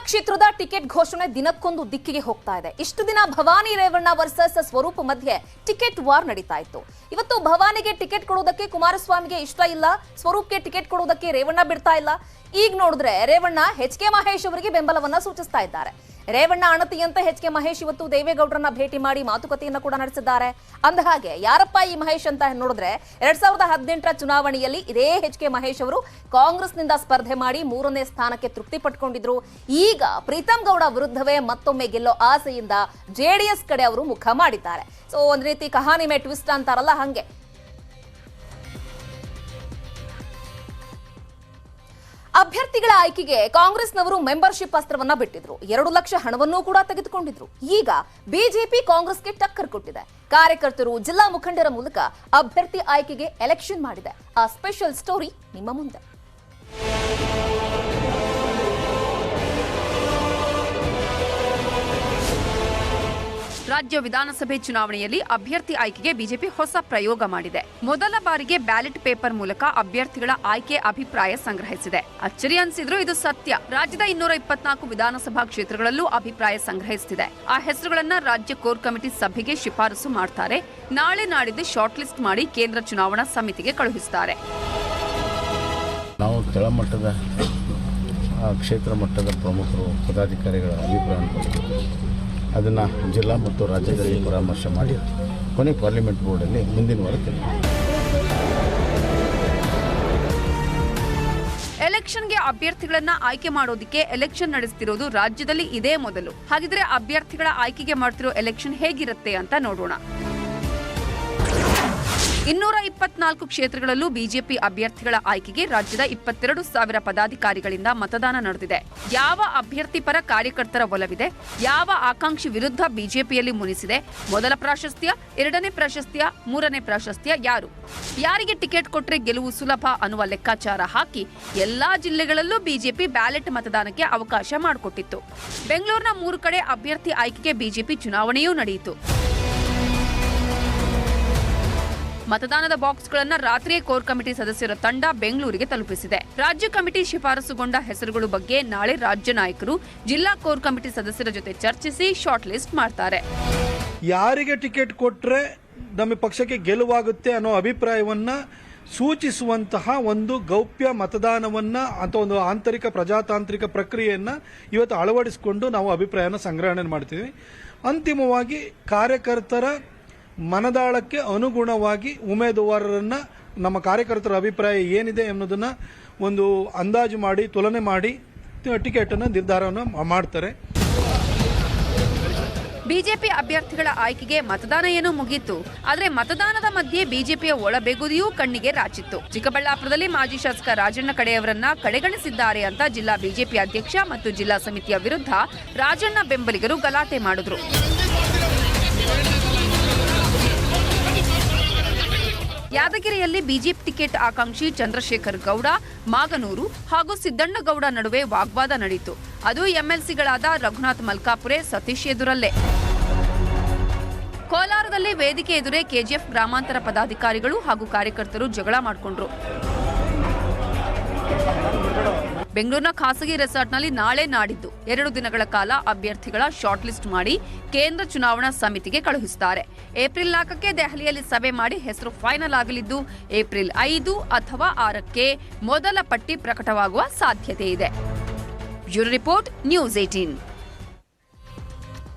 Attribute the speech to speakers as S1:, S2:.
S1: ಕ್ಷೇತ್ರದ ಟಿಕೆಟ್ ಘೋಷಣೆ ದಿನಕ್ಕೊಂದು ದಿಕ್ಕಿಗೆ ಹೋಗ್ತಾ ಇದೆ. ಇಷ್ಟು ದಿನ ಭವಾನಿ ರೇವಣ್ಣ ವರ್ಸಸ್ ಸ್ವರೂಪ್ ಮಧ್ಯೆ ಟಿಕೆಟ್ ವಾರ್ ನಡೀತಾ ಇತ್ತು. ಇವತ್ತು ಭವಾನಿಗೆ ಟಿಕೆಟ್ ಕೊಡೋದಕ್ಕೆ ಕುಮಾರಸ್ವಾಮಿಗೆ ಇಷ್ಟ ಇಲ್ಲ, ಸ್ವರೂಪ್ಗೆ ಟಿಕೆಟ್ ಕೊಡೋದಕ್ಕೆ ರೇವಣ್ಣ ಬಿಡ್ತಾ ಇಲ್ಲ. ಈಗ ನೋಡಿದ್ರೆ ರೇವಣ್ಣ ಎಚ್.ಕೆ. ಮಹೇಶ್ ಅವರಿಗೆ ಬೆಂಬಲವನ್ನ ಸೂಚಿಸ್ತಾ ಇದ್ದಾರೆ. ರೇವಣ್ಣ ಅಣತಿಯಂತೆ ಎಚ್.ಕೆ. ಮಹೇಶ್ ಇವತ್ತು ದೇವೇಗೌಡರನ್ನ ಭೇಟಿ ಮಾಡಿ ಮಾತುಕತೆಯನ್ನ ಕೂಡ ನಡೆಸಿದ್ದಾರೆ. ಅಂದಹಾಗೆ ಯಾರಪ್ಪ ಈ ಮಹೇಶ್ ಅಂತ ನೋಡಿದ್ರೆ 2018ರ ಚುನಾವಣೆಯಲ್ಲಿ ಇದೇ ಎಚ್.ಕೆ. ಮಹೇಶ್ ಅವರು ಕಾಂಗ್ರೆಸ್ನಿಂದ ಸ್ಪರ್ಧೆ ಮಾಡಿ 3ನೇ ಸ್ಥಾನಕ್ಕೆ ತೃಪ್ತಿ ಪಟ್ಕೊಂಡಿದ್ರು. ಈಗ ಪ್ರೀತಮ್ ಗೌಡ ವಿರುದ್ಧವೇ ಮತ್ತೊಮ್ಮೆ ಗೆಲ್ಲೋ ಆಸೆಯಿಂದ ಜೆಡಿಎಸ್ ಕಡೆ ಅವರು ಮುಖ ಮಾಡಿದ್ದಾರೆ. ಸೊ ಒಂದ್ ರೀತಿ ಕಹಾನಿ ಮೇ ಟ್ವಿಸ್ಟ್ ಅಂತಾರಲ್ಲ ಹಂಗೆ. ಅಭ್ಯರ್ಥಿಗಳ ಆಯ್ಕೆಗೆ ಕಾಂಗ್ರೆಸ್ನವರು ಮೆಂಬರ್ಶಿಪ್ ಅಸ್ತ್ರವನ್ನ ಬಿಟ್ಟಿದ್ರು. 2 ಲಕ್ಷ ಹಣವನ್ನೂ ಕೂಡ ತೆಗೆದುಕೊಂಡಿದ್ರು. ಈಗ ಬಿಜೆಪಿ ಕಾಂಗ್ರೆಸ್ಗೆ ಟಕ್ಕರ್ ಕೊಟ್ಟಿದೆ. ಕಾರ್ಯಕರ್ತರು, ಜಿಲ್ಲಾ ಮುಖಂಡರ ಮೂಲಕ ಅಭ್ಯರ್ಥಿ ಆಯ್ಕೆಗೆ ಎಲೆಕ್ಷನ್ ಮಾಡಿದೆ. ಆ ಸ್ಪೆಷಲ್ ಸ್ಟೋರಿ ನಿಮ್ಮ ಮುಂದೆ.
S2: ರಾಜ್ಯ ವಿಧಾನಸಭೆ ಚುನಾವಣೆಯಲ್ಲಿ ಅಭ್ಯರ್ಥಿ ಆಯ್ಕೆಗೆ ಬಿಜೆಪಿ ಹೊಸ ಪ್ರಯೋಗ ಮಾಡಿದೆ. ಮೊದಲ ಬಾರಿಗೆ ಬ್ಯಾಲೆಟ್ ಪೇಪರ್ ಮೂಲಕ ಅಭ್ಯರ್ಥಿಗಳ ಆಯ್ಕೆ ಅಭಿಪ್ರಾಯ ಸಂಗ್ರಹಿಸಿದೆ. ಅಚ್ಚರಿ ಅನಿಸಿದ್ರು ಇದು ಸತ್ಯ. ರಾಜ್ಯದ 224 ವಿಧಾನಸಭಾ ಕ್ಷೇತ್ರಗಳಲ್ಲೂ ಅಭಿಪ್ರಾಯ ಸಂಗ್ರಹಿಸುತ್ತಿದೆ. ಆ ಹೆಸರುಗಳನ್ನ ರಾಜ್ಯ ಕೋರ್ ಕಮಿಟಿ ಸಭೆಗೆ ಶಿಫಾರಸು ಮಾಡ್ತಾರೆ. ನಾಳೆ ನಾಡಿದ್ದು ಶಾರ್ಟ್ ಲಿಸ್ಟ್ ಮಾಡಿ ಕೇಂದ್ರ ಚುನಾವಣಾ ಸಮಿತಿಗೆ ಕಳುಹಿಸುತ್ತಾರೆ.
S3: ನಾವು ಕೆಳಮಟ್ಟದ ಕ್ಷೇತ್ರ ಮಟ್ಟದ ಪ್ರಮುಖರು, ಪದಾಧಿಕಾರಿಗಳ ಅಭಿಪ್ರಾಯ ಅದನ್ನು ಜಿಲ್ಲಾ ಮತ್ತು ರಾಜ್ಯದಲ್ಲಿ ಪರಾಮರ್ಶೆ ಮಾಡಿ ಕೊನೆ ಪಾರ್ಲಿಮೆಂಟ್ ಬೋರ್ಡಲ್ಲಿ ಮುಂದಿನ ವಾರಕ್ಕೆ
S2: ಎಲೆಕ್ಷನ್ಗೆ ಅಭ್ಯರ್ಥಿಗಳನ್ನ ಆಯ್ಕೆ ಮಾಡೋದಕ್ಕೆ ಎಲೆಕ್ಷನ್ ನಡೆಸ್ತಿರೋದು ರಾಜ್ಯದಲ್ಲಿ ಇದೇ ಮೊದಲು. ಹಾಗಿದ್ರೆ ಅಭ್ಯರ್ಥಿಗಳ ಆಯ್ಕೆಗೆ ಮಾಡ್ತಿರೋ ಎಲೆಕ್ಷನ್ ಹೇಗಿರುತ್ತೆ ಅಂತ ನೋಡೋಣ. 224 ಕ್ಷೇತ್ರಗಳಲ್ಲೂ ಬಿಜೆಪಿ ಅಭ್ಯರ್ಥಿಗಳ ಆಯ್ಕೆಗೆ ರಾಜ್ಯದ 22,000 ಪದಾಧಿಕಾರಿಗಳಿಂದ ಮತದಾನ ನಡೆದಿದೆ. ಯಾವ ಅಭ್ಯರ್ಥಿ ಪರ ಕಾರ್ಯಕರ್ತರ ಒಲವಿದೆ, ಯಾವ ಆಕಾಂಕ್ಷಿ ವಿರುದ್ಧ ಬಿಜೆಪಿಯಲ್ಲಿ ಮುನಿಸಿದೆ, ಮೊದಲ ಪ್ರಾಶಸ್ತ್ಯ, 2ನೇ ಪ್ರಾಶಸ್ತ್ಯ, 3ನೇ ಪ್ರಾಶಸ್ತ್ಯ ಯಾರಿಗೆ ಟಿಕೆಟ್ ಕೊಟ್ರೆ ಗೆಲುವು ಸುಲಭ ಅನ್ನುವ ಲೆಕ್ಕಾಚಾರ ಹಾಕಿ ಎಲ್ಲಾ ಜಿಲ್ಲೆಗಳಲ್ಲೂ ಬಿಜೆಪಿ ಬ್ಯಾಲೆಟ್ ಮತದಾನಕ್ಕೆ ಅವಕಾಶ ಮಾಡಿಕೊಟ್ಟಿತ್ತು. ಬೆಂಗಳೂರಿನ 3 ಕಡೆ ಅಭ್ಯರ್ಥಿ ಆಯ್ಕೆಗೆ ಬಿಜೆಪಿ ಚುನಾವಣೆಯೂ ನಡೆಯಿತು. ಮತದಾನದ ಬಾಕ್ಸ್ಗಳನ್ನು ರಾತ್ರಿಯೇ ಕೋರ್ ಕಮಿಟಿ ಸದಸ್ಯರ ತಂಡ ಬೆಂಗಳೂರಿಗೆ ತಲುಪಿಸಿದೆ. ರಾಜ್ಯ ಕಮಿಟಿ ಶಿಫಾರಸುಗೊಂಡ ಹೆಸರುಗಳ ಬಗ್ಗೆ ನಾಳೆ ರಾಜ್ಯ ನಾಯಕರು ಜಿಲ್ಲಾ ಕೋರ್ ಕಮಿಟಿ ಸದಸ್ಯರ ಜೊತೆ ಚರ್ಚಿಸಿ ಶಾರ್ಟ್ ಲಿಸ್ಟ್ ಮಾಡ್ತಾರೆ.
S4: ಯಾರಿಗೆ ಟಿಕೆಟ್ ಕೊಟ್ರೆ ನಮ್ಮ ಪಕ್ಷಕ್ಕೆ ಗೆಲುವಾಗುತ್ತೆ ಅನ್ನೋ ಅಭಿಪ್ರಾಯವನ್ನ ಸೂಚಿಸುವಂತಹ ಒಂದು ಗೌಪ್ಯ ಮತದಾನವನ್ನ ಅಥವಾ ಒಂದು ಆಂತರಿಕ ಪ್ರಜಾತಾಂತ್ರಿಕ ಪ್ರಕ್ರಿಯೆಯನ್ನ ಇವತ್ತು ಅಳವಡಿಸಿಕೊಂಡು ನಾವು ಅಭಿಪ್ರಾಯನ ಸಂಗ್ರಹಣೆ ಮಾಡ್ತೀವಿ. ಅಂತಿಮವಾಗಿ ಕಾರ್ಯಕರ್ತರ ಮನದಾಳಕ್ಕೆ ಅನುಗುಣವಾಗಿ ಉಮೇದುವಾರರನ್ನ ನಮ್ಮ ಕಾರ್ಯಕರ್ತರ ಅಭಿಪ್ರಾಯ ಏನಿದೆ ಎನ್ನುವುದನ್ನ ಒಂದು ಅಂದಾಜು ಮಾಡಿ ತುಲನೆ ಮಾಡಿ ಟಿಕೆಟ್ ಅನ್ನು ನಿರ್ಧಾರವನ್ನು ಮಾಡ್ತಾರೆ.
S2: ಬಿಜೆಪಿ ಅಭ್ಯರ್ಥಿಗಳ ಆಯ್ಕೆಗೆ ಮತದಾನ ಏನೋ ಮುಗಿಯಿತು. ಆದರೆ ಮತದಾನದ ಮಧ್ಯೆ ಬಿಜೆಪಿಯ ಒಳಬೆಗುದಿಯೂ ಕಣ್ಣಿಗೆ ರಾಚಿತ್ತು. ಚಿಕ್ಕಬಳ್ಳಾಪುರದಲ್ಲಿ ಮಾಜಿ ಶಾಸಕ ರಾಜಣ್ಣ ಕಡೆಯವರನ್ನ ಕಡೆಗಣಿಸಿದ್ದಾರೆ ಅಂತ ಜಿಲ್ಲಾ ಬಿಜೆಪಿ ಅಧ್ಯಕ್ಷ ಮತ್ತು ಜಿಲ್ಲಾ ಸಮಿತಿಯ ವಿರುದ್ಧ ರಾಜಣ್ಣ ಬೆಂಬಲಿಗರು ಗಲಾಟೆ ಮಾಡಿದ್ರು. ಯಾದಗಿರಿಯಲ್ಲಿ ಬಿಜೆಪಿ ಟಿಕೆಟ್ ಆಕಾಂಕ್ಷಿ ಚಂದ್ರಶೇಖರ್ ಗೌಡ, ಮಾಗನೂರು ಹಾಗೂ ಸಿದ್ದಣ್ಣಗೌಡ ನಡುವೆ ವಾಗ್ವಾದ ನಡೆಯಿತು. ಅದು ಎಂಎಲ್ಸಿಗಳಾದ ರಘುನಾಥ್ ಮಲ್ಕಾಪುರೆ, ಸತೀಶ್ ಎದುರಲ್ಲೇ. ಕೋಲಾರದಲ್ಲಿ ವೇದಿಕೆ ಎದುರೇ ಕೆಜಿಎಫ್ ಗ್ರಾಮಾಂತರ ಪದಾಧಿಕಾರಿಗಳು ಹಾಗೂ ಕಾರ್ಯಕರ್ತರು ಜಗಳ ಮಾಡಿಕೊಂಡ್ರು. ಬೆಂಗಳೂರಿನ ಖಾಸಗಿ ರೆಸಾರ್ಟ್ನಲ್ಲಿ ನಾಳೆ ನಾಡಿದ್ದು 2 ದಿನಗಳ ಕಾಲ ಅಭ್ಯರ್ಥಿಗಳ ಶಾರ್ಟ್ ಲಿಸ್ಟ್ ಮಾಡಿ ಕೇಂದ್ರ ಚುನಾವಣಾ ಸಮಿತಿಗೆ ಕಳುಹಿಸುತ್ತಾರೆ. ಏಪ್ರಿಲ್ 4ಕ್ಕೆ ದೆಹಲಿಯಲ್ಲಿ ಸಭೆ ಮಾಡಿ ಹೆಸರು ಫೈನಲ್ ಆಗಲಿದ್ದು ಏಪ್ರಿಲ್ 5 ಅಥವಾ 6ಕ್ಕೆ ಮೊದಲ ಪಟ್ಟಿ ಪ್ರಕಟವಾಗುವ ಸಾಧ್ಯತೆ ಇದೆ. Bureau report, news 18.